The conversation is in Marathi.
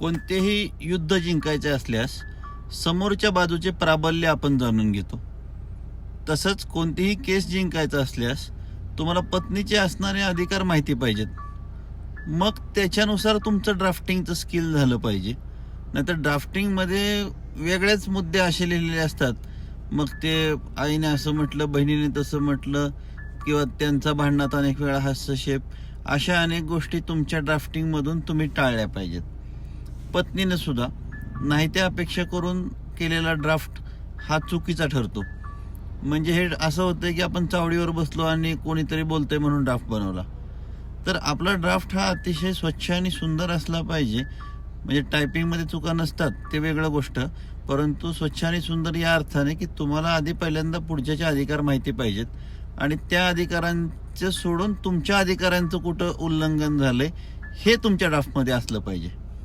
कोणतेही युद्ध जिंकायचे असल्यास समोरच्या बाजूचे प्राबल्य आपण जाणून घेतो. तसंच कोणतीही केस जिंकायचं असल्यास तुम्हाला पत्नीचे असणारे अधिकार माहिती पाहिजेत. मग त्याच्यानुसार तुमचं ड्राफ्टिंगचं स्किल झालं पाहिजे. नाहीतर ड्राफ्टिंगमध्ये वेगळेच मुद्दे असे लिहिलेले असतात. मग ते आईने असं म्हटलं, बहिणीने तसं म्हटलं, किंवा त्यांचा भांडणात अनेक वेळा हस्तक्षेप, अशा अनेक गोष्टी तुमच्या ड्राफ्टिंगमधून तुम्ही टाळल्या पाहिजेत. पत्नीने सुद्धा नाही त्या अपेक्षा करून केलेला ड्राफ्ट हा चुकीचा ठरतो. म्हणजे हे असं होतं की आपण चावडीवर बसलो आणि कोणीतरी बोलतंय म्हणून ड्राफ्ट बनवला. तर आपला ड्राफ्ट हा अतिशय स्वच्छ आणि सुंदर असला पाहिजे. म्हणजे टायपिंगमध्ये चुका नसतात ते वेगळं गोष्ट, परंतु स्वच्छ आणि सुंदर या अर्थाने की तुम्हाला आधी पहिल्यांदा पुढच्याचे अधिकार माहिती पाहिजेत आणि त्या अधिकारांचं सोडून तुमच्या अधिकारांचं कुठं उल्लंघन झालंय हे तुमच्या ड्राफ्टमध्ये असलं पाहिजे.